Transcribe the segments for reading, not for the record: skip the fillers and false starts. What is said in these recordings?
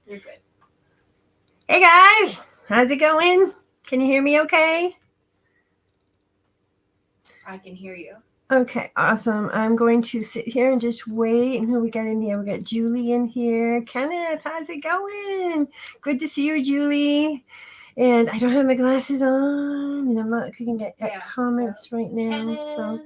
You're good. Hey guys, how's it going? Can you hear me okay? I can hear you. Okay, awesome. I'm going to sit here and just wait. And who we got in here? We got Julie in here. Kenneth, how's it going? Good to see you, Julie. And I don't have my glasses on, and I'm not looking at comments right now. Kenneth, So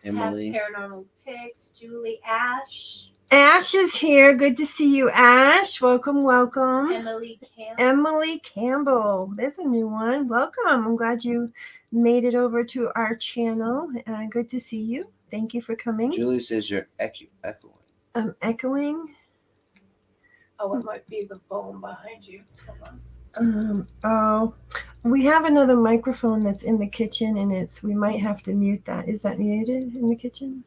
Emily. Paranormal Pics, Julie, Ash. Ash is here. Good to see you, Ash. Welcome, welcome. Emily Campbell. Emily Campbell. There's a new one. Welcome. I'm glad you made it over to our channel. Good to see you. Thank you for coming. Julie says you're echoing. I'm echoing. Oh, it might be the phone behind you. Hold on. We have another microphone that's in the kitchen, and we might have to mute that. Is that muted in the kitchen?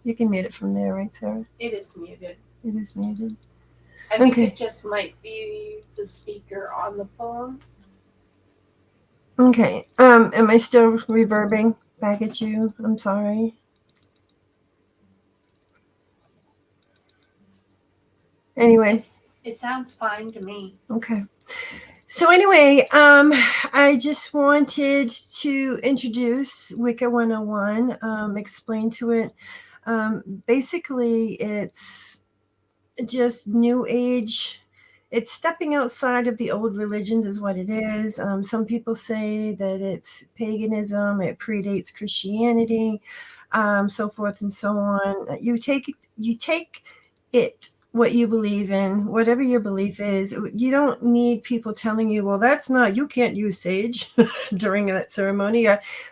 You can mute it from there, right, Sarah? It is muted. It is muted. I think it just might be the speaker on the phone. Okay. Am I still reverbing back at you? I'm sorry. Anyway. It sounds fine to me. Okay. So anyway, I just wanted to introduce Wicca 101, explain to it. Basically, it's just new age. It's stepping outside of the old religions is what it is. Some people say that it's paganism. It predates Christianity, so forth and so on. You take it, what you believe in, whatever your belief is. You don't need people telling you, well, you can't use sage during that ceremony.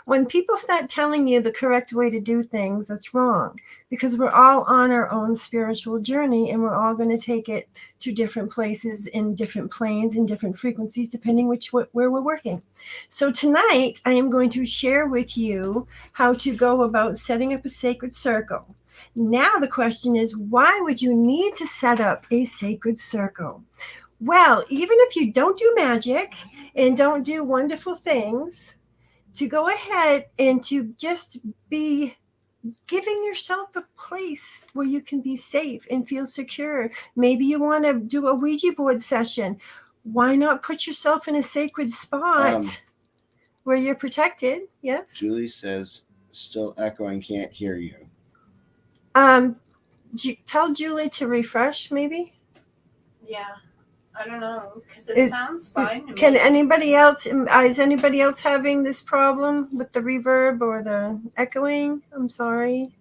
When people start telling you the correct way to do things, that's wrong, because we're all on our own spiritual journey, and we're all going to take it to different places in different planes and different frequencies, depending where we're working. So tonight, I am going to share with you how to go about setting up a sacred circle. Now the question is, why would you need to set up a sacred circle? Well, even if you don't do magic and don't do wonderful things, to go ahead and to just be giving yourself a place where you can be safe and feel secure. Maybe you want to do a Ouija board session. Why not put yourself in a sacred spot where you're protected? Yes? Julie says, still echoing, can't hear you. Tell Julie to refresh, maybe? Yeah. I don't know, because it sounds fine to me. Can anybody else, is anybody else having this problem with the reverb or the echoing? I'm sorry.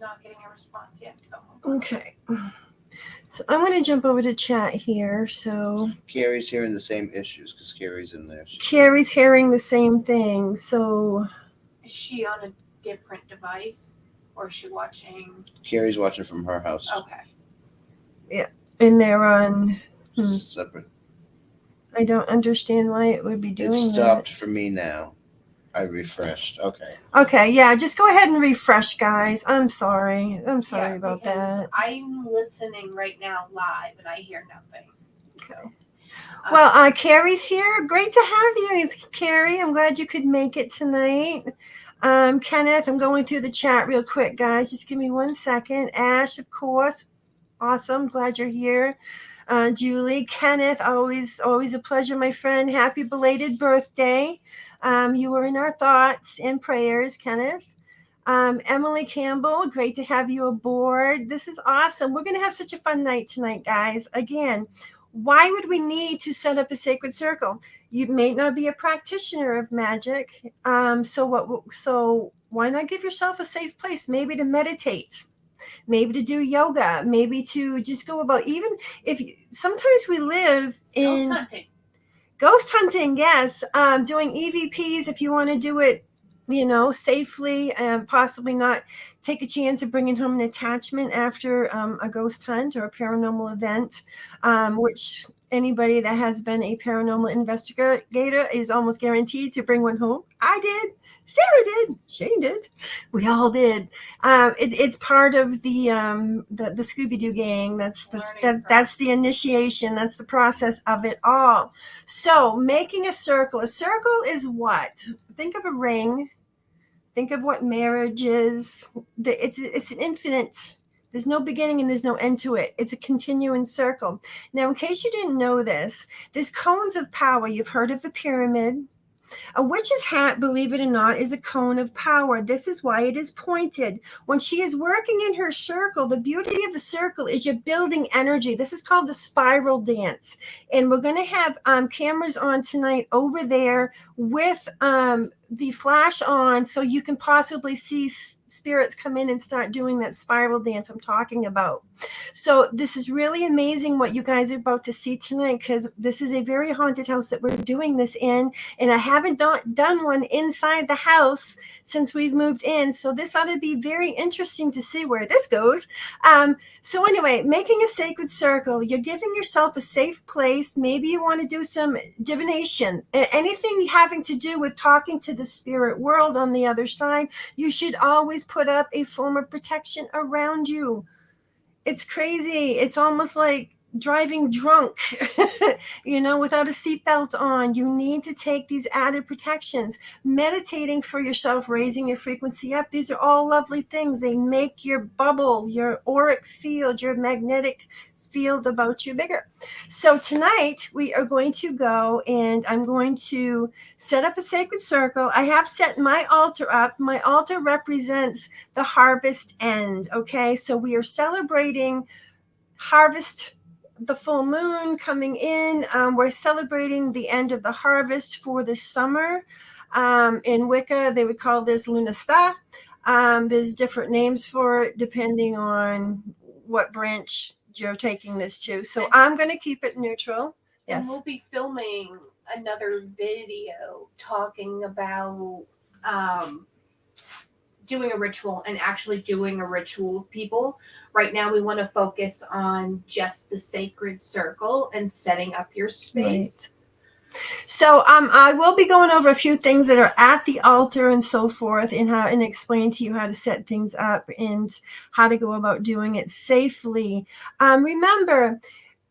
not getting a response yet. So Okay. So I'm going to jump over to chat here. So Carrie's hearing the same issues because Carrie's in there. Carrie's hearing the same thing. So is she on a different device, or is she watching? Carrie's watching from her house. Okay. and they're on. Separate. I don't understand why it would be It doing stopped that. for me now. I refreshed. Okay. Okay, yeah, just go ahead and refresh, guys. I'm sorry. I'm sorry Yeah, about because that. I'm listening right now live and I hear nothing. So. Well, Carrie's here. Great to have you, Carrie. I'm glad you could make it tonight. Kenneth, I'm going through the chat real quick, guys. Just give me 1 second. Ash, of course. Awesome. Glad you're here. Julie, Kenneth, always a pleasure, my friend. Happy belated birthday. You were in our thoughts and prayers, Kenneth. Emily Campbell, great to have you aboard. This is awesome. We're going to have such a fun night tonight, guys. Again, why would we need to set up a sacred circle? You may not be a practitioner of magic. So why not give yourself a safe place, maybe to meditate, maybe to do yoga, maybe to just go about, even if sometimes we live in ghost hunting, yes. Doing EVPs if you want to do it, safely, and possibly not take a chance of bringing home an attachment after a ghost hunt or a paranormal event, which anybody that has been a paranormal investigator is almost guaranteed to bring one home. I did. Sarah did. Shane did. We all did. It's part of the Scooby-Doo gang. That's the initiation. That's the process of it all. So making a circle is what? Think of a ring. Think of what marriage is. It's an infinite. There's no beginning and there's no end to it. It's a continuing circle. Now, in case you didn't know this, there's cones of power. You've heard of the pyramid. A witch's hat, believe it or not, is a cone of power. This is why it is pointed. When she is working in her circle, the beauty of the circle is you're building energy. This is called the spiral dance. And we're going to have cameras on tonight over there with the flash on, so you can possibly see spirits come in and start doing that spiral dance I'm talking about. So this is really amazing what you guys are about to see tonight, because this is a very haunted house that we're doing this in, and I haven't done one inside the house since we've moved in. So this ought to be very interesting to see where this goes. So anyway, making a sacred circle, you're giving yourself a safe place. Maybe you want to do some divination, anything having to do with talking to the spirit world on the other side. You should always put up a form of protection around you. It's crazy. It's almost like driving drunk, without a seatbelt on. You need to take these added protections. Meditating for yourself, raising your frequency up. These are all lovely things. They make your bubble, your auric field, your magnetic field about you bigger. So tonight we are going to go, and I'm going to set up a sacred circle. I have set my altar up. My altar represents the harvest end. Okay, so we are celebrating harvest, the full moon coming in. We're celebrating the end of the harvest for the summer. In Wicca, they would call this Lunasta. There's different names for it depending on what branch you're taking this to. So I'm going to keep it neutral. Yes. And we'll be filming another video talking about doing a ritual and actually doing a ritual with people. Right now we want to focus on just the sacred circle and setting up your space. Right. So I will be going over a few things that are at the altar and so forth, and explain to you how to set things up and how to go about doing it safely. Remember,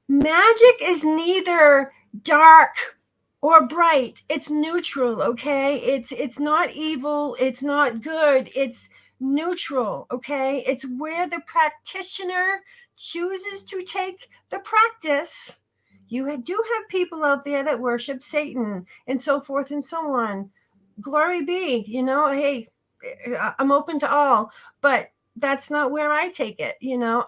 magic is neither dark or bright. It's neutral, okay? It's not evil, it's not good, it's neutral, okay? It's where the practitioner chooses to take the practice. You do have people out there that worship Satan and so forth and so on. Glory be, hey, I'm open to all, but that's not where I take it.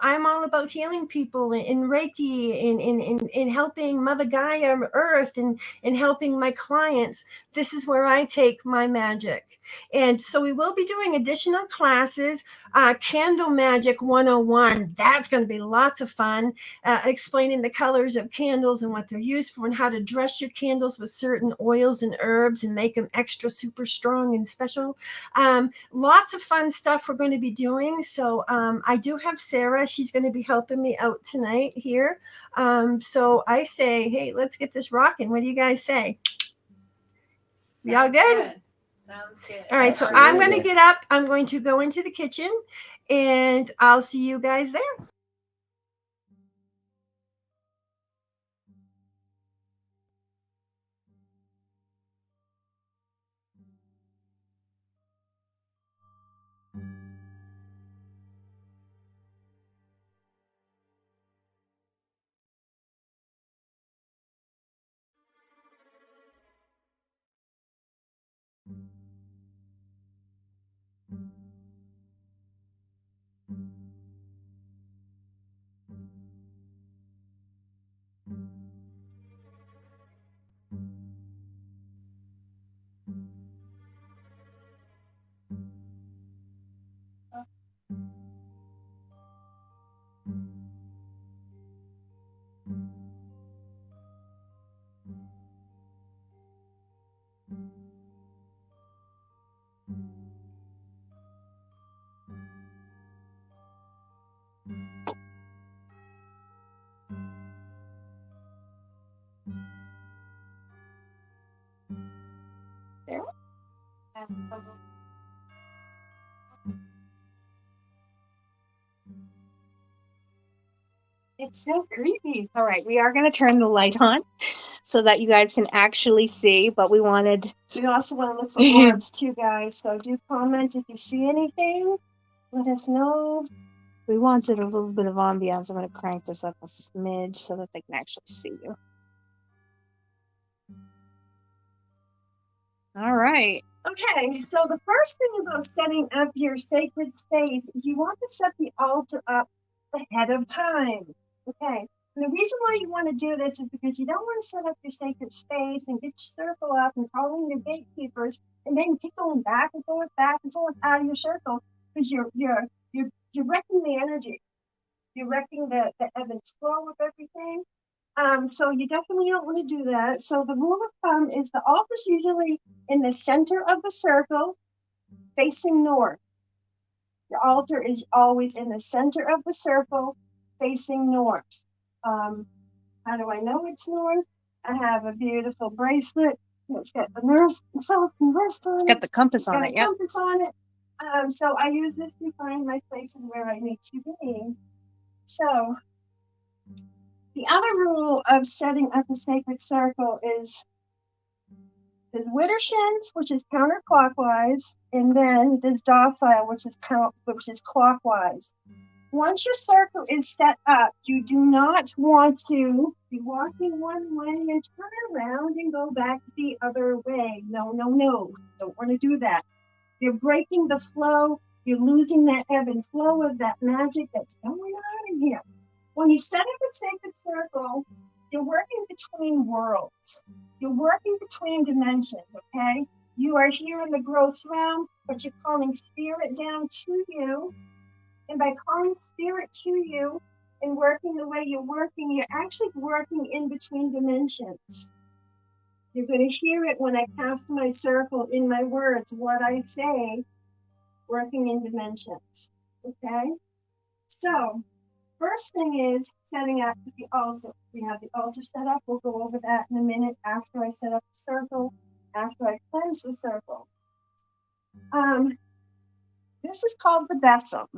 I'm all about healing people in Reiki, in helping Mother Gaia Earth, and helping my clients. this is where I take my magic. And so we will be doing additional classes. Candle Magic 101. That's going to be lots of fun. Explaining the colors of candles and what they're used for and how to dress your candles with certain oils and herbs and make them extra super strong and special. Lots of fun stuff we're going to be doing. So I do have Sarah. She's going to be helping me out tonight here. So I say, hey, let's get this rocking. What do you guys say? Y'all good? Sounds good. All right, so I'm going to Absolutely. get up. I'm going to go into the kitchen, and I'll see you guys there. There. It's so creepy. All right, we are going to turn the light on so that you guys can actually see, but we also want to look for orbs too, guys. So do comment if you see anything. Let us know. We wanted a little bit of ambiance. I'm going to crank this up a smidge so that they can actually see you. All right. Okay, so the first thing about setting up your sacred space is you want to set the altar up ahead of time. Okay, and the reason why you want to do this is because you don't want to set up your sacred space and get your circle up and call in your gatekeepers and then keep going back and forth out of your circle because you're wrecking the energy. You're wrecking the ebb and flow of everything. So you definitely don't want to do that. So the rule of thumb is the altar's usually in the center of the circle, facing north. The altar is always in the center of the circle, facing north. How do I know it's north? I have a beautiful bracelet. It's got the North and South and West on it. It's got the compass on it. Yep. Compass on it. So I use this to find my place and where I need to be. So the other rule of setting up a sacred circle is Widdershins, which is counterclockwise, and then there's docile, which is clockwise. Once your circle is set up, you do not want to be walking one way and turn around and go back the other way. No, no, no. Don't want to do that. You're breaking the flow. You're losing that ebb and flow of that magic that's going on in here. When you set up a sacred circle, you're working between worlds. You're working between dimensions, okay? You are here in the gross realm, but you're calling spirit down to you. And by calling spirit to you and working the way you're working, you're actually working in between dimensions. You're going to hear it when I cast my circle in my words, what I say, working in dimensions, okay? So, first thing is setting up the altar. We have the altar set up. We'll go over that in a minute after I set up the circle, after I cleanse the circle. This is called the besom.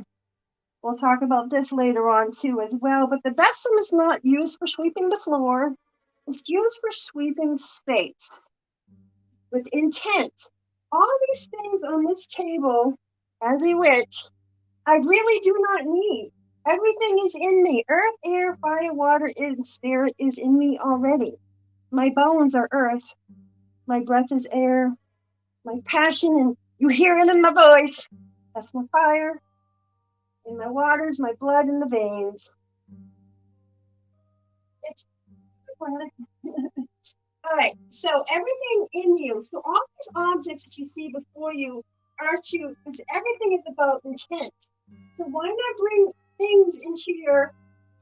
We'll talk about this later on too as well, but the besom is not used for sweeping the floor. It's used for sweeping space with intent. All these things on this table, as a witch, I really do not need. Everything is in me. Earth, air, fire, water, and spirit is in me already. My bones are earth. My breath is air. My passion, and you hear it in my voice. That's my fire. And my water's my blood in the veins. It's All right, so everything in you, so all these objects that you see before you are to, because everything is about intent. So why not bring things into your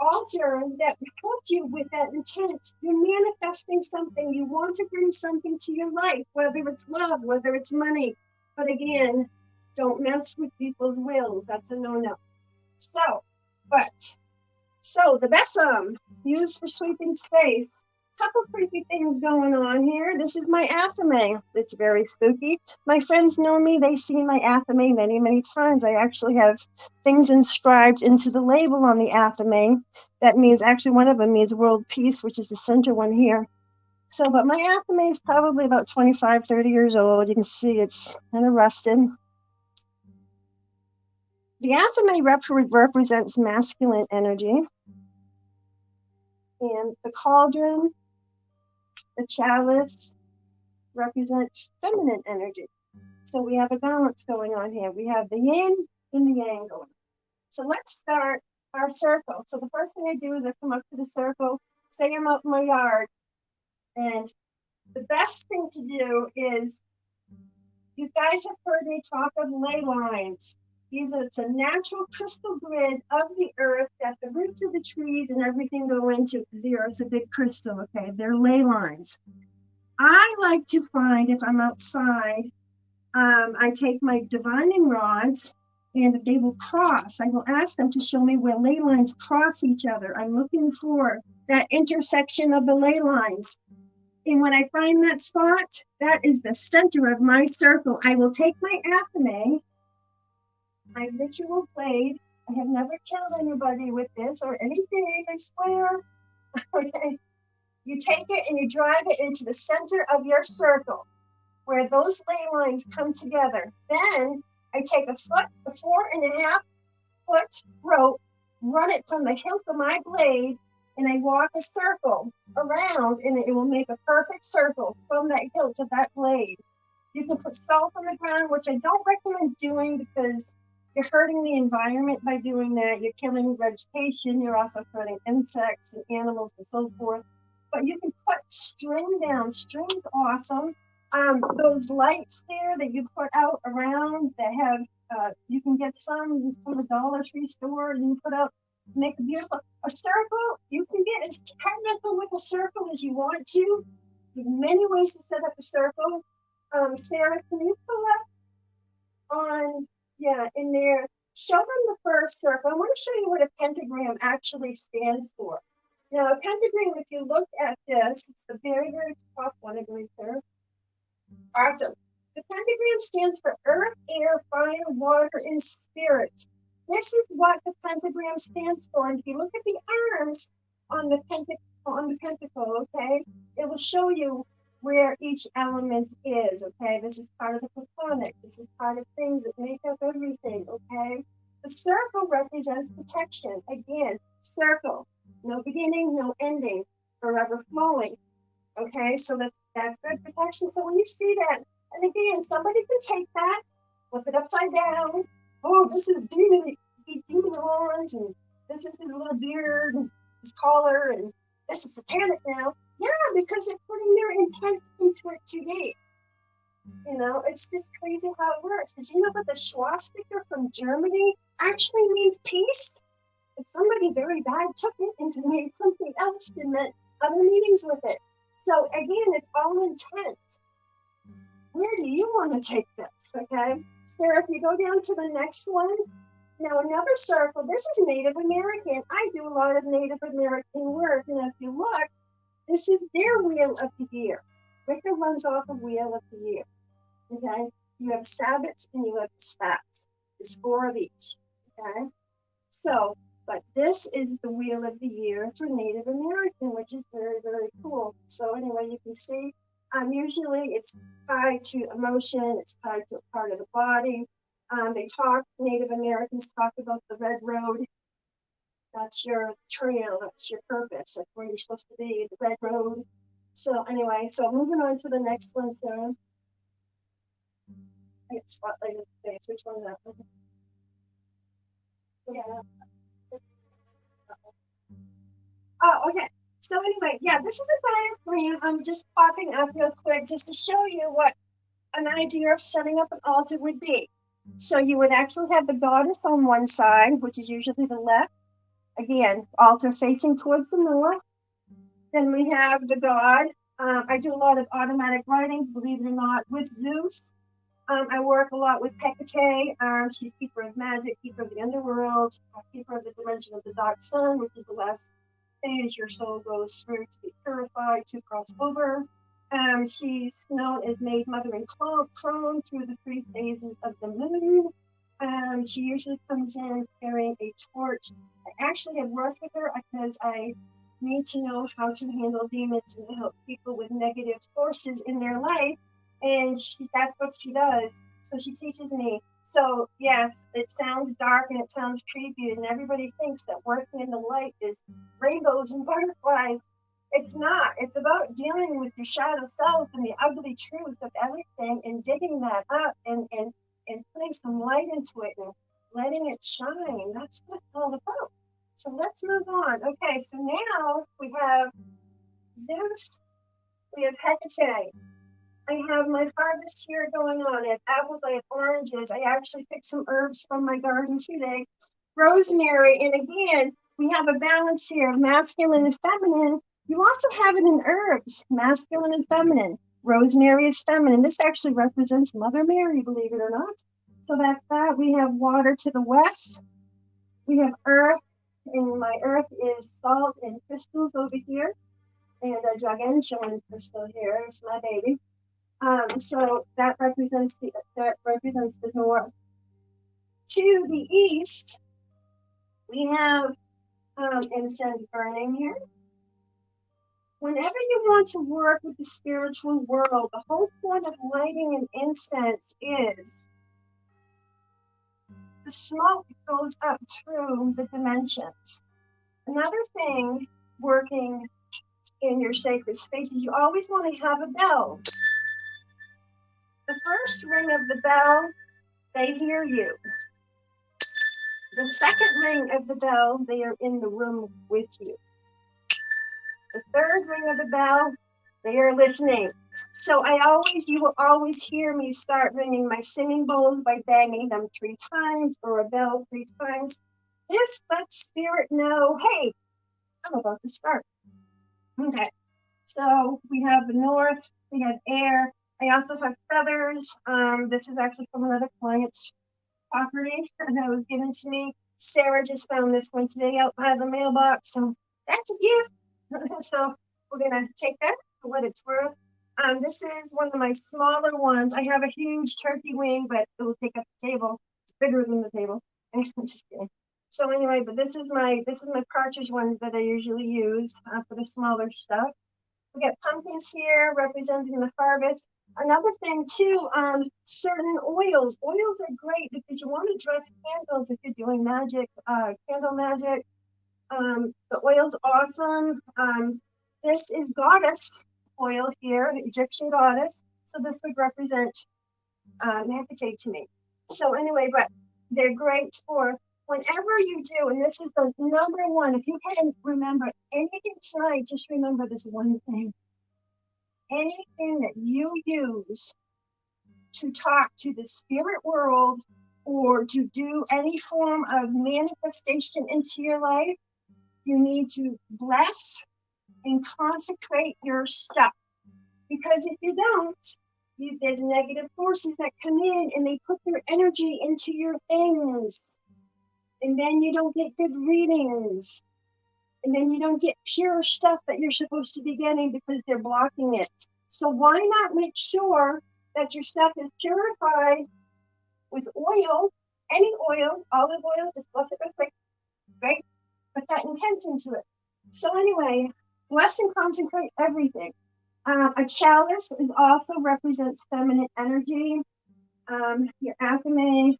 altar that help you with that intent? You're manifesting something. You want to bring something to your life, whether it's love, whether it's money. But again, don't mess with people's wills. That's a no-no. So the besom used for sweeping space. Couple creepy things going on here. This is my athame. It's very spooky. My friends know me. They've seen my athame many, many times. I actually have things inscribed into the label on the athame. That means, actually one of them means world peace, which is the center one here. So, but my athame is probably about 25, 30 years old. You can see it's kind of rusted. The athame represents masculine energy. And the cauldron, the chalice, represents feminine energy. So we have a balance going on here. We have the yin and the yang going on. So let's start our circle. So the first thing I do is I come up to the circle, say I'm out in my yard. And the best thing to do is, you guys have heard me talk of ley lines. It's a natural crystal grid of the earth that the roots of the trees and everything go into, because the earth's a big crystal, okay? They're ley lines. I like to find, if I'm outside, I take my divining rods and they will cross. I will ask them to show me where ley lines cross each other. I'm looking for that intersection of the ley lines. And when I find that spot, that is the center of my circle. I will take my athame, my ritual blade. I have never killed anybody with this or anything, I swear. Okay. You take it and you drive it into the center of your circle where those ley lines come together. Then I take a 4.5 foot rope, run it from the hilt of my blade, and I walk a circle around, and it will make a perfect circle from that hilt to that blade. You can put salt on the ground, which I don't recommend doing because you're hurting the environment by doing that. You're killing vegetation. You're also hurting insects and animals and so forth. But you can put string down. String's awesome. Those lights there that you put out around that have, you can get some from the Dollar Tree store. You can put out, make a beautiful, a circle. You can get as technical with a circle as you want to. There's many ways to set up a circle. Sarah, can you pull up on, yeah, in there, show them the first circle. I want to show you what a pentagram actually stands for. Now, a pentagram, if you look at this, it's the very, very top one, I believe, sir. Awesome. The pentagram stands for earth, air, fire, water, and spirit. This is what the pentagram stands for. And if you look at the arms on the pentacle, okay, it will show you where each element is, okay? This is part of the platonic. This is part of things that make up everything, okay? The circle represents protection. Again, circle, no beginning, no ending, forever flowing, okay? So that's good protection. So when you see that, and again, somebody can take that, flip it upside down. Oh, this is demon horns, and this is his little beard, and his collar, and this is satanic now. Yeah, because they're putting their intent into it too deep. You know, it's just crazy how it works. Did you know that the swastika from Germany actually means peace? But somebody very bad took it and made something else and meant other meanings with it. So again, it's all intent. Where do you want to take this? Okay. Sarah, if you go down to the next one, now another circle, this is Native American. I do a lot of Native American work. And if you look, this is their wheel of the year. Wicca runs off a wheel of the year. Okay. You have Sabbats and you have Spats. There's 4 of each. Okay. So, but this is the wheel of the year for Native American, which is very, very cool. So anyway, you can see, usually it's tied to emotion, it's tied to a part of the body. Native Americans talk about the red road. That's your trail, that's your purpose, that's where you're supposed to be, the red road. So anyway, so moving on to the next one, Sarah. I get spotlighted today, which one is that one? Yeah. Oh, okay. So anyway, yeah, this is a diagram. I'm just popping up real quick just to show you what an idea of setting up an altar would be. So you would actually have the goddess on one side, which is usually the left. Again, altar facing towards the north. Then we have the god. I do a lot of automatic writings, believe it or not, with Zeus. I work a lot with Hecate. She's keeper of magic, keeper of the underworld, keeper of the dimension of the dark sun, which is the last stage your soul goes through to be purified, to cross over. She's known as maid, mother, and crone through the 3 phases of the moon. She usually comes in carrying a torch. I actually have worked with her because I need to know how to handle demons and to help people with negative forces in their life. And that's what she does. So she teaches me. So yes, it sounds dark and it sounds creepy, and everybody thinks that working in the light is rainbows and butterflies. It's not. It's about dealing with your shadow self and the ugly truth of everything and digging that up and putting some light into it and letting it shine. That's what it's all about. So let's move on. Okay, so now we have Zeus, we have Hecate. I have my harvest here going on. I have apples, I have oranges. I actually picked some herbs from my garden today. Rosemary, and again, we have a balance here of masculine and feminine. You also have it in herbs, masculine and feminine. Rosemary is feminine. This actually represents Mother Mary, believe it or not. So that's that. We have water to the west. We have earth, and my earth is salt and crystals over here. And a gigantuan crystal here. It's my baby. So that represents the north. To the east, we have incense burning here. Whenever you want to work with the spiritual world, the whole point of lighting an incense is the smoke goes up through the dimensions. Another thing working in your sacred spaces, you always want to have a bell. The first ring of the bell, they hear you. The second ring of the bell, they are in the room with you. The third ring of the bell, they are listening. So you will always hear me start ringing my singing bowls by banging them 3 times or a bell 3 times. This lets spirit know, hey, I'm about to start. Okay, so we have the north, we have air. I also have feathers. This is actually from another client's property that was given to me. Sarah just found this one today out by the mailbox, so that's a gift. So we're gonna take that for what it's worth. This is one of my smaller ones. I have a huge turkey wing, but it will take up the table. It's bigger than the table. I'm just kidding. So anyway, but this is my partridge ones that I usually use for the smaller stuff. We got pumpkins here representing the harvest. Another thing too, certain oils. Oils are great because you want to dress candles if you're doing magic, candle magic. The oil's awesome. This is goddess oil here, Egyptian goddess. So this would represent Hecate to me. So anyway, but they're great for whenever you do, and this is the number one. If you can remember anything tonight, just remember this one thing. Anything that you use to talk to the spirit world or to do any form of manifestation into your life, you need to bless and consecrate your stuff. Because if you don't, there's negative forces that come in and they put their energy into your things. And then you don't get good readings. And then you don't get pure stuff that you're supposed to be getting because they're blocking it. So why not make sure that your stuff is purified with oil, any oil, olive oil, just bless it real quick, right? Put that intent into it. So anyway, bless and consecrate everything. A chalice is also represents feminine energy. Your athame.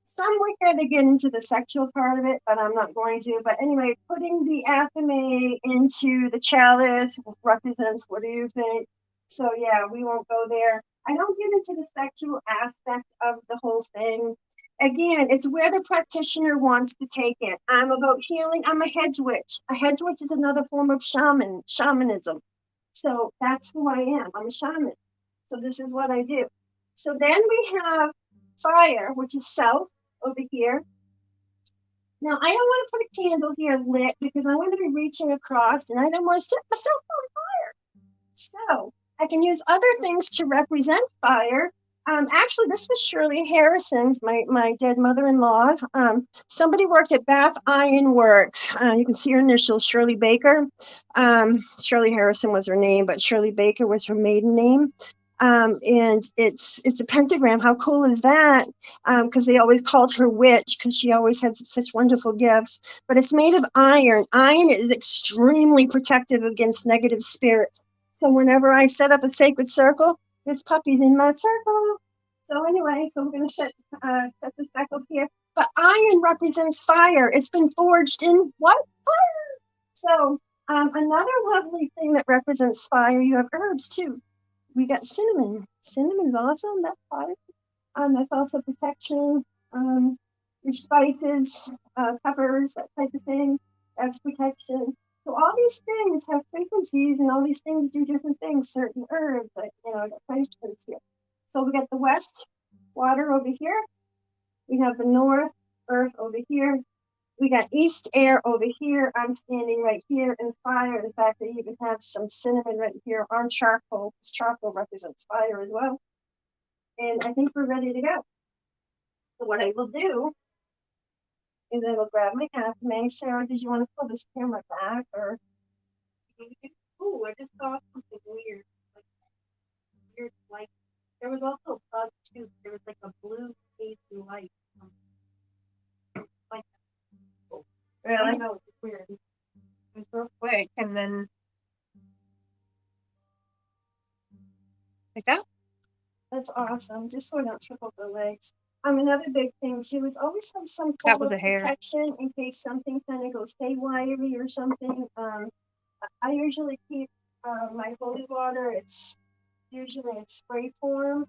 Some Wicca, they get into the sexual part of it, but I'm not going to. But anyway, putting the athame into the chalice represents, what do you think? So yeah, we won't go there. I don't get into the sexual aspect of the whole thing. Again, it's where the practitioner wants to take it. I'm about healing. I'm a hedge witch. A hedge witch is another form of shamanism. So that's who I am. I'm a shaman. So this is what I do. So then we have fire, which is south over here. Now I don't want to put a candle here lit because I want to be reaching across and I don't want to set myself on fire. So I can use other things to represent fire. Actually, this was Shirley Harrison's, my dead mother-in-law. Somebody worked at Bath Iron Works. You can see her initials, Shirley Baker. Shirley Harrison was her name, but Shirley Baker was her maiden name. And it's a pentagram. How cool is that? Because they always called her witch because she always had such wonderful gifts. But it's made of iron. Iron is extremely protective against negative spirits. So whenever I set up a sacred circle, this puppy's in my circle. So anyway, so we're going to set this back up here. But iron represents fire. It's been forged in what? Fire. So another lovely thing that represents fire, you have herbs too. We got cinnamon. Cinnamon's awesome. That's fire. That's also protection. Your spices, peppers, that type of thing. That's protection. So all these things have frequencies, and all these things do different things. Certain herbs, like the punishments here. So we got the west water over here. We have the north earth over here. We got east air over here. I'm standing right here in fire. The fact that you even have some cinnamon right here on charcoal, because charcoal represents fire as well. And I think we're ready to go. So what I will do is I will grab my May. Sarah, did you want to pull this camera back or? Oh, I just saw something weird. Like weird light. There was also a bug too. There was like a blue hazy light. Like oh, really? No, it's weird. It's real quick and then like that. That's awesome. Just so I don't trip over the legs. Another big thing too is always have some form of protection in case something kind of goes haywire or something. I usually keep my holy water. It's usually in spray form,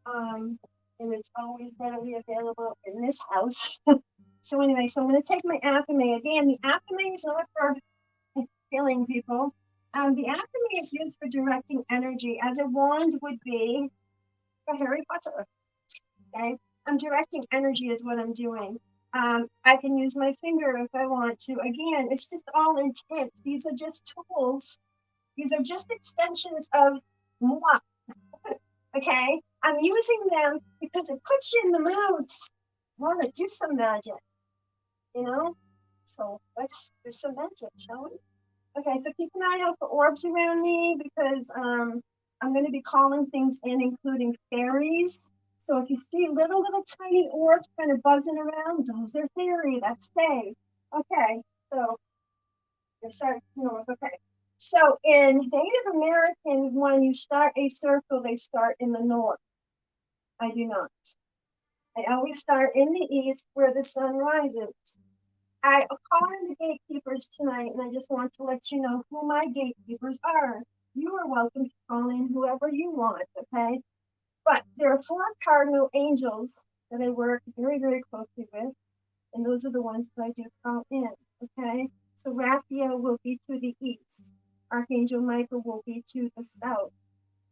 and it's always readily available in this house. So anyway, so I'm going to take my Athame again. The Athame is not for healing people. The Athame is used for directing energy, as a wand would be for Harry Potter. Okay, I'm directing energy is what I'm doing. I can use my finger if I want to. Again, it's just all intent. These are just tools. These are just extensions of moi. Okay, I'm using them because it puts you in the mood to want to do some magic. So let's do some magic, shall we? Okay, so keep an eye out for orbs around me because I'm going to be calling things in, including fairies. So if you see little tiny orbs kind of buzzing around, those are fairy. That's fae. Okay, so start. Okay. So in Native Americans, when you start a circle, they start in the north. I do not. I always start in the east where the sun rises. I call in the gatekeepers tonight, and I just want to let you know who my gatekeepers are. You are welcome to call in whoever you want, okay? But there are 4 cardinal angels that I work very, very closely with, and those are the ones that I do call in, okay? So Raphael will be to the east. Archangel Michael will be to the south.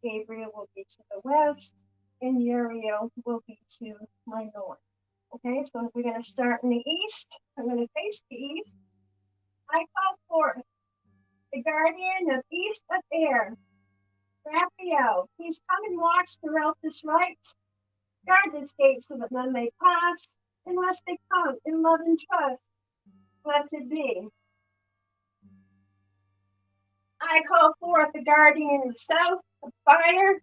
Gabriel will be to the west, and Uriel will be to my north. Okay, so we're going to start in the east. I'm going to face the east. I call forth the guardian of east of air, Raphael. Please come and watch throughout this rite. Guard this gate so that none may pass, unless they come in love and trust. Blessed be. I call forth the guardian of south of fire,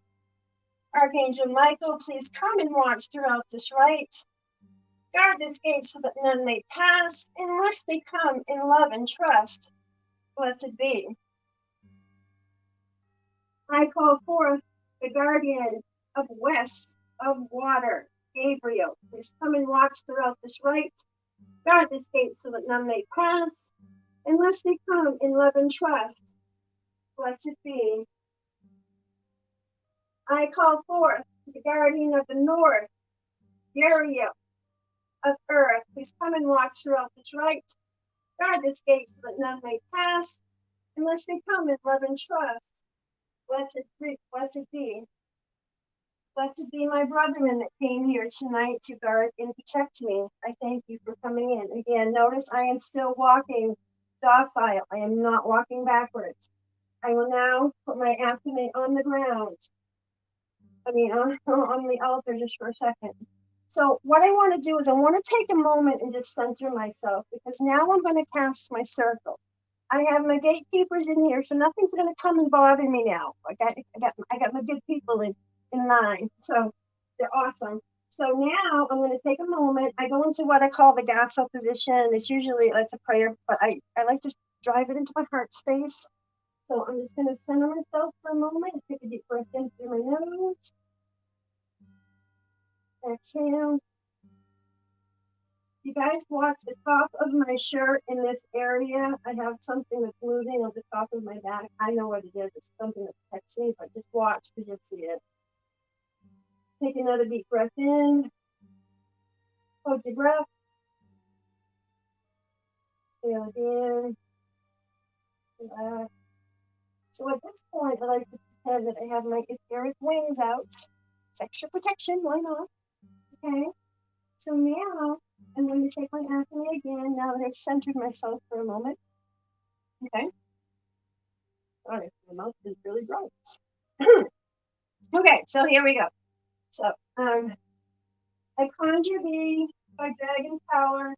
Archangel Michael. Please come and watch throughout this rite. Guard this gate so that none may pass, unless they come in love and trust. Blessed be. I call forth the guardian of west of water, Gabriel. Please come and watch throughout this rite. Guard this gate so that none may pass, unless they come in love and trust. Blessed be. I call forth the guardian of the north, Uriel. Please come and watch throughout this rite. Guard this gate so that none may pass, unless they come in love and trust. Blessed be, blessed be my brethren that came here tonight to guard and protect me. I thank you for coming in. Again, notice I am still walking docile. I am not walking backwards. I will now put my abdomen on the ground. On the altar just for a second. So what I want to do is I want to take a moment and just center myself, because now I'm going to cast my circle. I have my gatekeepers in here, so nothing's going to come and bother me now. I got my good people in line, so they're awesome. So now I'm going to take a moment. I go into what I call the gasso position. It's a prayer, but I like to drive it into my heart space. So I'm just going to center myself for a moment. Take a deep breath in through my nose. Exhale. You guys watch the top of my shirt in this area. I have something that's moving on the top of my back. I know what it is. It's something that protects me, but just watch because you'll see it. Take another deep breath in. Hold your breath. Feel it in. Relax. So at this point, I like to pretend that I have my etheric wings out. It's extra protection. Why not? Okay. So now I'm going to take my acne again, now that I've centered myself for a moment. Okay. Sorry, my mouth is really dry. Okay, so here we go. So I conjure thee by dragon power.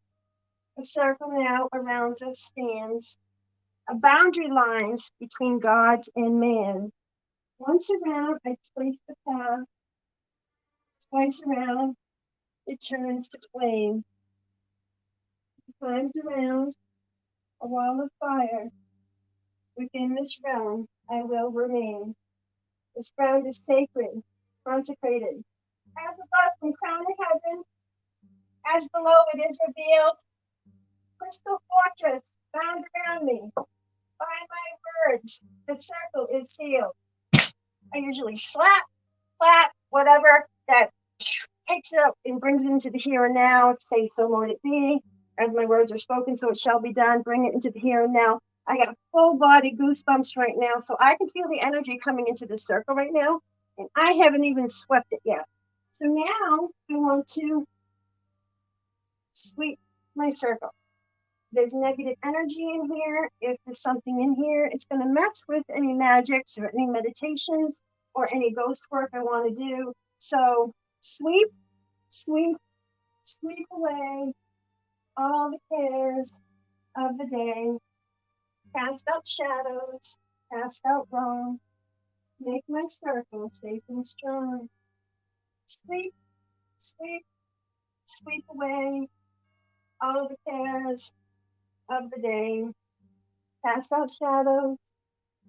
A circle now around us stands. A boundary lines between gods and man. Once around, I place the path. Twice around, it turns to flame. Times around, a wall of fire. Within this realm, I will remain. This ground is sacred, consecrated. As above from crown to heaven, as below it is revealed. Crystal fortress bound around me. By my words, the circle is sealed. I usually slap, clap, whatever that takes it up and brings it into the here and now. Say, so Lord it be. As my words are spoken, so it shall be done. Bring it into the here and now. I got full body goosebumps right now, so I can feel the energy coming into the circle right now, and I haven't even swept it yet. So now I want to sweep my circle. There's negative energy in here. If there's something in here, it's going to mess with any magics or any meditations or any ghost work I want to do. So sweep, sweep, sweep away all the cares of the day. Cast out shadows, cast out wrong. Make my circle safe and strong. Sweep, sweep, sweep away all the cares of the day. Cast out shadows,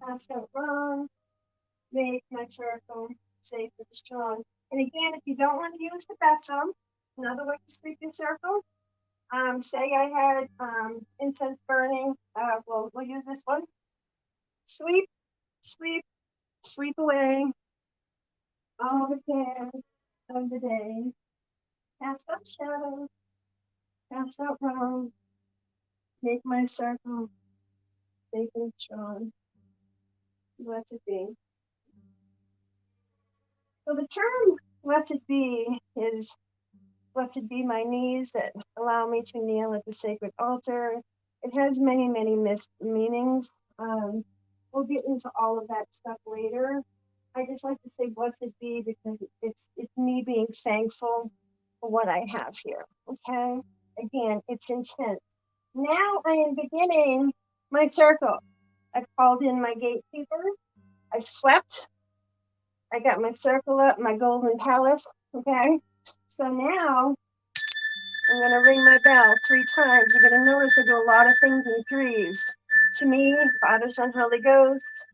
cast out wrong. Make my circle safe and strong. And again, if you don't want to use the besom, another way to sweep your circle, say I had incense burning, we'll use this one. Sweep, sweep, sweep away all the cares of the day. Cast out shadows, cast out wrong. Make my circle safe and strong. Blessed be. So the term blessed be is blessed be my knees that allow me to kneel at the sacred altar. It has many, many meanings. We'll get into all of that stuff later. I just like to say blessed be because it's me being thankful for what I have here. Okay? Again, it's intent. Now I am beginning my circle. I've called in my gatekeeper. I've swept. I got my circle up, my golden palace. Okay? So now I'm going to ring my bell 3 times. You're going to notice I do a lot of things in threes. To me, Father, Son, Holy Ghost.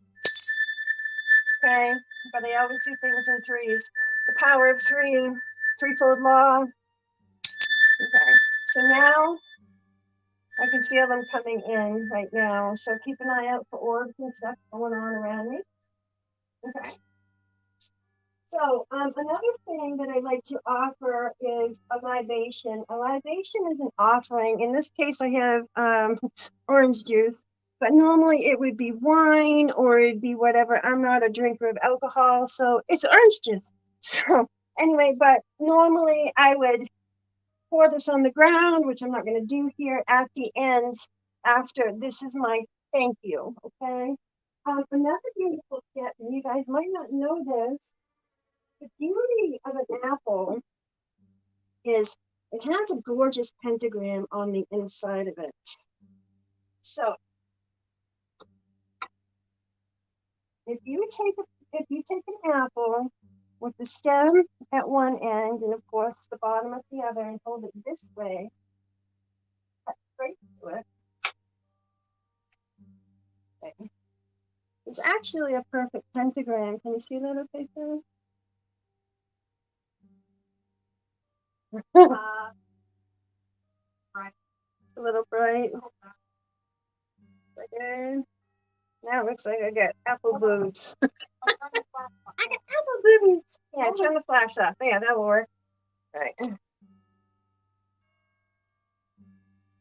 Okay? But I always do things in threes. The power of 3, threefold law. Okay. So now I can feel them coming in right now. So keep an eye out for orbs and stuff going on around me. Okay. So, another thing that I like to offer is a libation. A libation is an offering. In this case, I have orange juice, but normally it would be wine or it'd be whatever. I'm not a drinker of alcohol, so it's orange juice. So, anyway, but normally I would pour this on the ground, which I'm not going to do here at the end after. This is my thank you, okay? Another beautiful tip, and you guys might not know this, the beauty of an apple is it has a gorgeous pentagram on the inside of it. So if you take an apple with the stem at one end and of course the bottom at the other and hold it this way, cut straight to it. Okay. It's actually a perfect pentagram. Can you see that okay, sir? Right. A little bright. Okay. Now it looks like I got apple boobs. I got apple boobs. Yeah, turn the flash off. Yeah, that'll work. Right.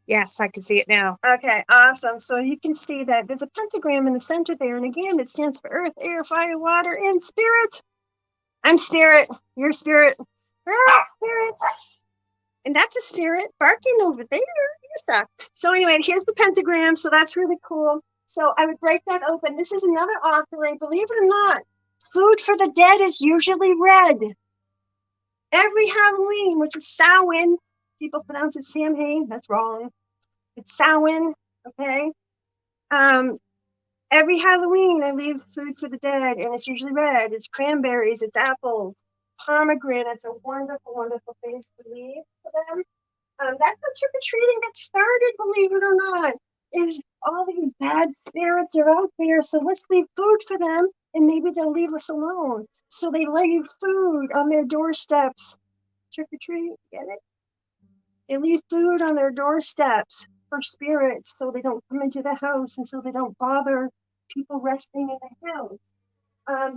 Yes, I can see it now. Okay, awesome. So you can see that there's a pentagram in the center there. And again, it stands for earth, air, fire, water, and spirit. I'm spirit. You're spirit. We're spirits. And that's a spirit barking over there. Yes. So anyway, here's the pentagram. So that's really cool. So I would break that open. This is another offering. Believe it or not, food for the dead is usually red. Every Halloween, which is Samhain, people pronounce it Samhain. That's wrong. It's Samhain. Okay. Every Halloween, I leave food for the dead, and it's usually red. It's cranberries. It's apples. Pomegranates are wonderful, wonderful things to leave for them. That's how trick-or-treating got started, believe it or not, is all these bad spirits are out there, so let's leave food for them, and maybe they'll leave us alone. So they leave food on their doorsteps. Trick-or-treat, get it? They leave food on their doorsteps for spirits, so they don't come into the house, and so they don't bother people resting in the house.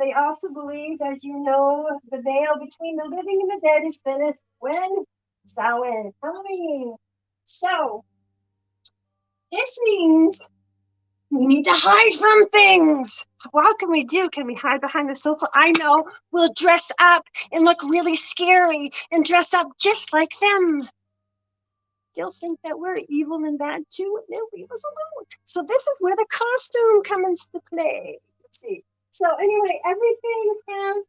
They also believe, as you know, the veil between the living and the dead is thinnest when Samhain, Halloween. So this means we need to hide from things. What can we do? Can we hide behind the sofa? I know. We'll dress up and look really scary and dress up just like them. They'll think that we're evil and bad too, and they'll leave us alone. So this is where the costume comes to play. Let's see. So anyway, everything has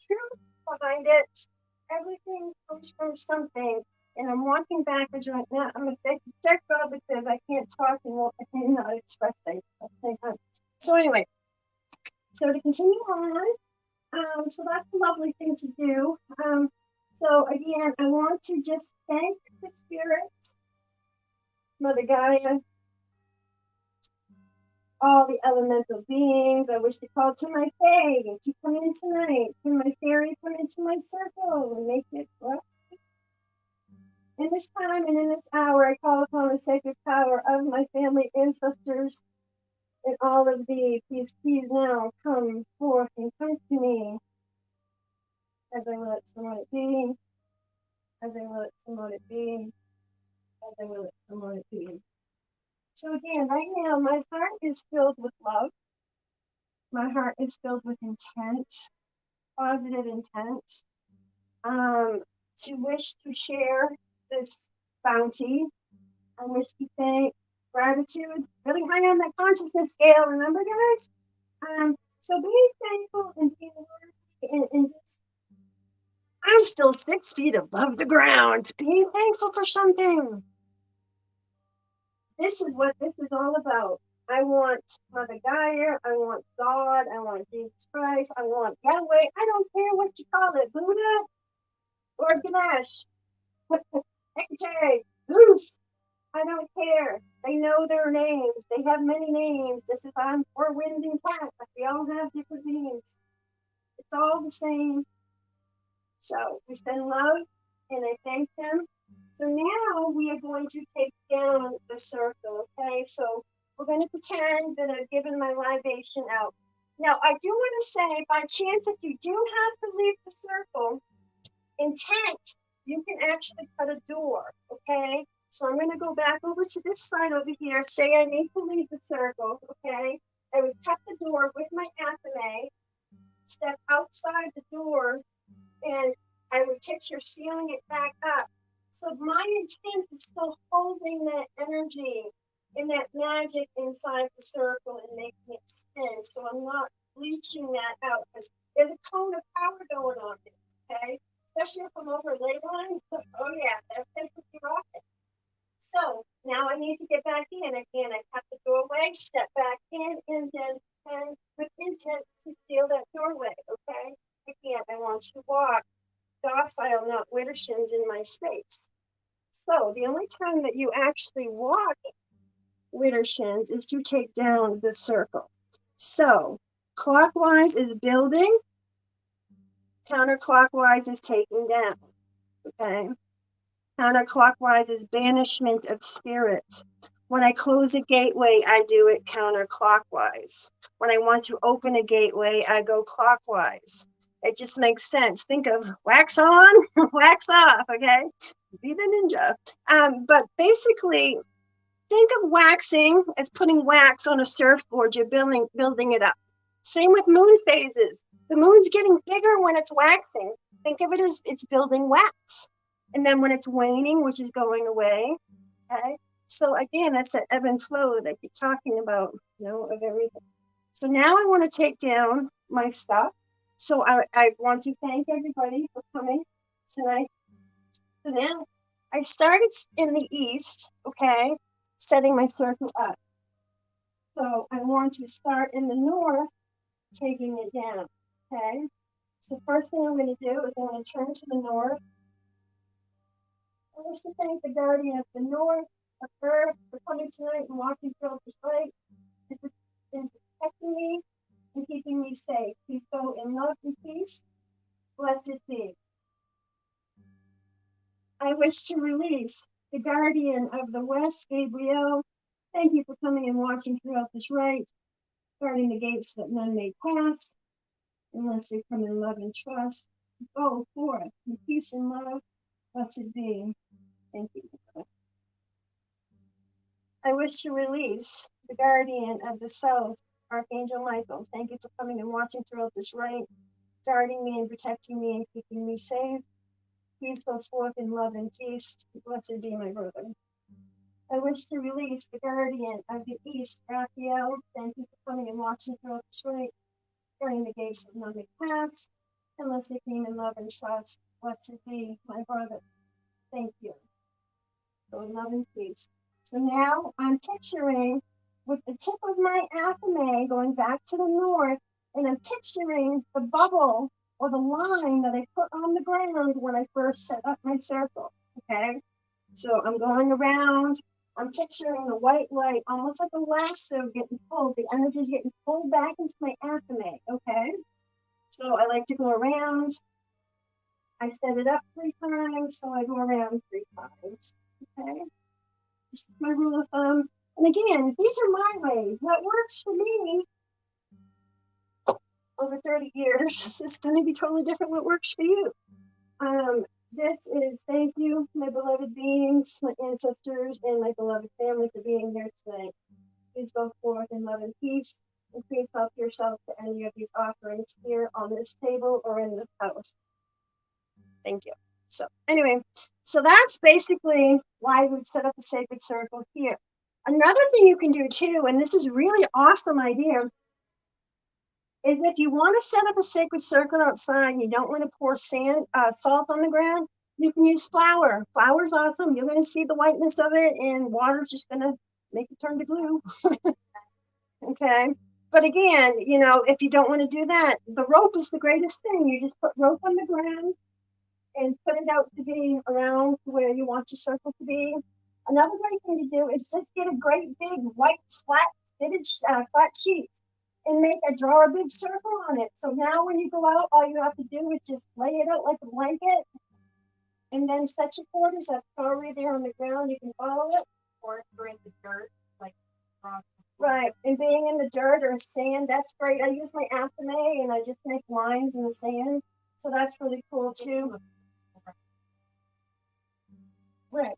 truth behind it. Everything comes from something. And I'm walking backwards right now. I'm a sick girl because I can't talk and not express things at the same time. So anyway, so to continue on, so that's a lovely thing to do. So again, I want to just thank the spirits, Mother Gaia, all the elemental beings. I wish to call to my fae to come in tonight. Can my fairy come into my circle and make it well? In this time and in this hour, I call upon the sacred power of my family ancestors and all of thee. Please now come forth and come to me as I will it somewhat it be, as I will it somewhat it be, as I will it somewhat it be. So again, right now, my heart is filled with love. My heart is filled with intent, positive intent, to wish to share this bounty. I wish to thank gratitude, really high on that consciousness scale, remember guys? So being thankful and being worthy and just, I'm still 6 feet above the ground, being thankful for something. This is what this is all about. I want Mother Gaia, I want God, I want Jesus Christ, I want Yahweh. I don't care what you call it, Buddha or Ganesh, Hecate, Zeus. I don't care. They know their names. They have many names, just as I'm four winds and cats, but we all have different names. It's all the same. So we send love and I thank them. So now we are going to take down the circle, okay? So we're going to pretend that I've given my libation out. Now, I do want to say, by chance, if you do have to leave the circle, intent, you can actually cut a door, okay? So I'm going to go back over to this side over here, say I need to leave the circle, okay? I would cut the door with my athame, step outside the door, and I would picture sealing it back up. So my intent is still holding that energy and that magic inside the circle and making it spin. So I'm not bleaching that out because there's a cone of power going on there, okay? Especially if I'm over a ley line. Oh yeah, that's definitely rocking. So now I need to get back in. Again, I cut the doorway, step back in, and then and with intent to seal that doorway, okay? Again, I want you to walk docile, not widdershins in my space. So the only time that you actually walk widdershins is to take down the circle. So clockwise is building, counterclockwise is taking down, okay? Counterclockwise is banishment of spirits. When I close a gateway, I do it counterclockwise. When I want to open a gateway, I go clockwise. It just makes sense. Think of wax on, wax off, okay? Be the ninja. But basically, think of waxing as putting wax on a surfboard. You're building it up. Same with moon phases. The moon's getting bigger when it's waxing. Think of it as it's building wax. And then when it's waning, which is going away, okay? So again, that's that ebb and flow that you're talking about, of everything. So now I want to take down my stuff. So I want to thank everybody for coming tonight. So now I started in the east, okay, setting my circle up. So I want to start in the north, taking it down, okay? So first thing I'm going to do is I'm going to turn to the north. I wish to thank the guardian of the north, of earth, for coming tonight and walking through this light, and protecting me and keeping me safe. Please go in love and peace. Blessed be. I wish to release the guardian of the west, Gabriel. Thank you for coming and watching throughout this rite, guarding the gates that none may pass, unless they come in love and trust. Go forth in peace and love. Blessed be. Thank you. I wish to release the guardian of the south, Archangel Michael. Thank you for coming and watching throughout this rite, guarding me and protecting me and keeping me safe. Please go forth in love and peace. Blessed be my brother. I wish to release the guardian of the east, Raphael. Thank you for coming and watching throughout this rite, guarding the gates of none may pass, unless they came in love and trust. Blessed be my brother. Thank you. Go in love and peace. So now I'm picturing with the tip of my athame going back to the north, and I'm picturing the bubble or the line that I put on the ground when I first set up my circle, okay? So I'm going around, I'm picturing the white light, almost like a lasso getting pulled. The energy is getting pulled back into my athame, okay? So I like to go around. I set it up 3 times, so I go around 3 times, okay? This is my rule of thumb. And again, these are my ways. What works for me over 30 years is going to be totally different what works for you. This is thank you, my beloved beings, my ancestors, and my beloved family for being here tonight. Please go forth in love and peace, and please help yourself to any of these offerings here on this table or in this house. Thank you. So anyway, so that's basically why we've set up a sacred circle here. Another thing you can do too, and this is a really awesome idea, is if you want to set up a sacred circle outside and you don't want to pour salt on the ground, you can use flour. Flour's awesome. You're going to see the whiteness of it, and water's just going to make it turn to glue. Okay. But again, if you don't want to do that, the rope is the greatest thing. You just put rope on the ground and put it out to be around where you want your circle to be. Another great thing to do is just get a great big white flat sheet and draw a big circle on it. So now when you go out, all you have to do is just lay it out like a blanket and then set your quarters. That's already there on the ground. You can follow it. Or if you're in the dirt, like across the Right. And being in the dirt or sand, that's great. I use my Athame and I just make lines in the sand. So that's really cool too. Right.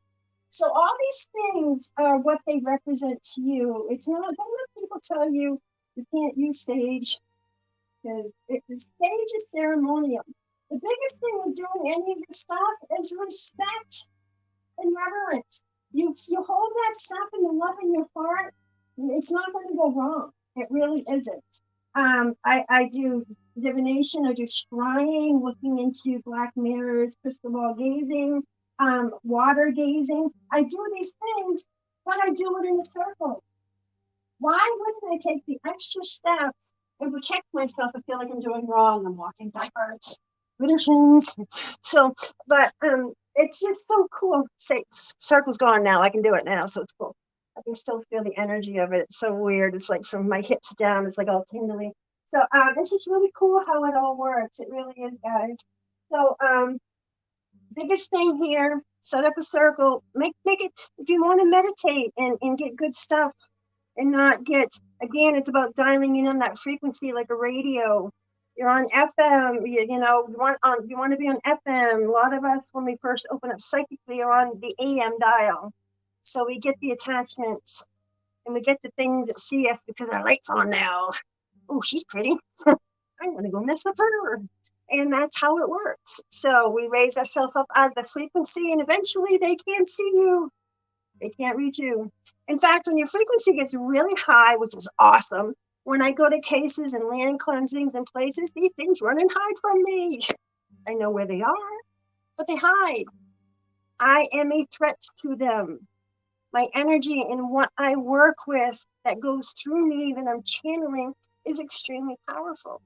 So all these things are what they represent to you. It's not, don't let people tell you you can't use sage, because the stage is ceremonial. The biggest thing with doing any of this stuff is respect and reverence. You hold that stuff in the love in your heart, it's not going to go wrong. It really isn't. I do divination, I do scrying, looking into black mirrors, crystal ball gazing, water gazing. I do these things, but I do it in a circle. Why wouldn't I take the extra steps and protect myself? I feel like I'm doing wrong. I'm walking backwards. Traditions. So, but it's just so cool. Say, circle's gone now. I can do it now, so it's cool. I can still feel the energy of it. It's so weird. It's like from my hips down. It's like all tingly. So it's just really cool how it all works. It really is, guys. So biggest thing here: set up a circle. Make it. If you want to meditate and get good stuff, and not get, again, it's about dialing in on that frequency like a radio. You're on FM, you know, you want to be on FM. A lot of us, when we first open up psychically, are on the AM dial. So we get the attachments and we get the things that see us because our light's on now. Oh, she's pretty. I'm going to go mess with her. And that's how it works. So we raise ourselves up out of the frequency and eventually they can't see you. They can't reach you. In fact, when your frequency gets really high, which is awesome, when I go to cases and land cleansings and places, these things run and hide from me. I know where they are, but they hide. I am a threat to them. My energy and what I work with that goes through me that I'm channeling is extremely powerful.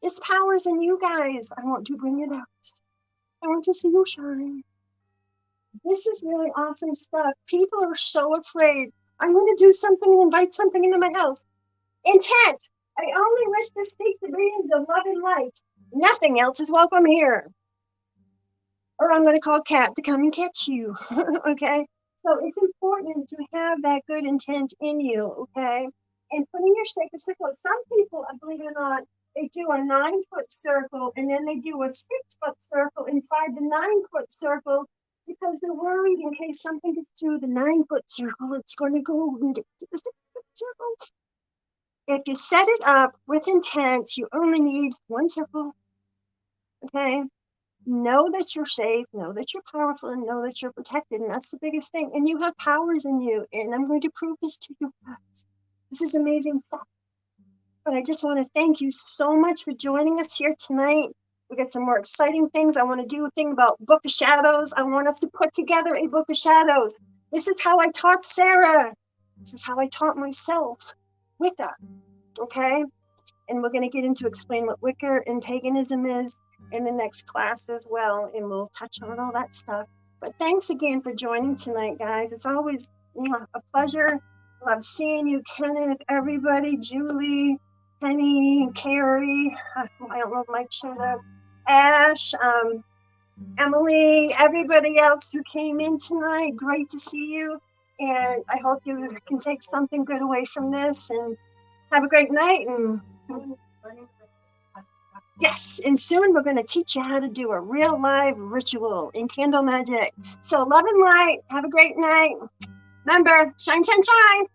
This power's in you guys. I want to bring it out. I want to see you shine. This is really awesome stuff. People are so afraid. I'm going to do something and invite something into my house. Intent. I only wish to speak the beings of love and light. Nothing else is welcome here. Or I'm going to call Kat to come and catch you. Okay? So it's important to have that good intent in you. Okay? And putting your sacred circle. Some people, believe it or not, they do a 9-foot circle and then they do a 6-foot circle inside the 9-foot circle, because they're worried in case something gets through the 9-foot circle, it's going to go and get to the 6-foot circle. If you set it up with intent, you only need one circle. Okay? Know that you're safe, know that you're powerful, and know that you're protected. And that's the biggest thing. And you have powers in you. And I'm going to prove this to you. This is amazing stuff. But I just want to thank you so much for joining us here tonight. We got some more exciting things. I want to do a thing about Book of Shadows. I want us to put together a Book of Shadows. This is how I taught Sarah. This is how I taught myself. Wicca. Okay? And we're going to get into explain what Wicca and paganism is in the next class as well. And we'll touch on all that stuff. But thanks again for joining tonight, guys. It's always a pleasure. Love seeing you, Kenneth, everybody, Julie, Penny, Carrie, I don't know if Mike showed up, Ash, Emily, everybody else who came in tonight. Great to see you. And I hope you can take something good away from this and have a great night. And yes, and soon we're going to teach you how to do a real live ritual in candle magic. So love and light. Have a great night. Remember, shine, shine, shine.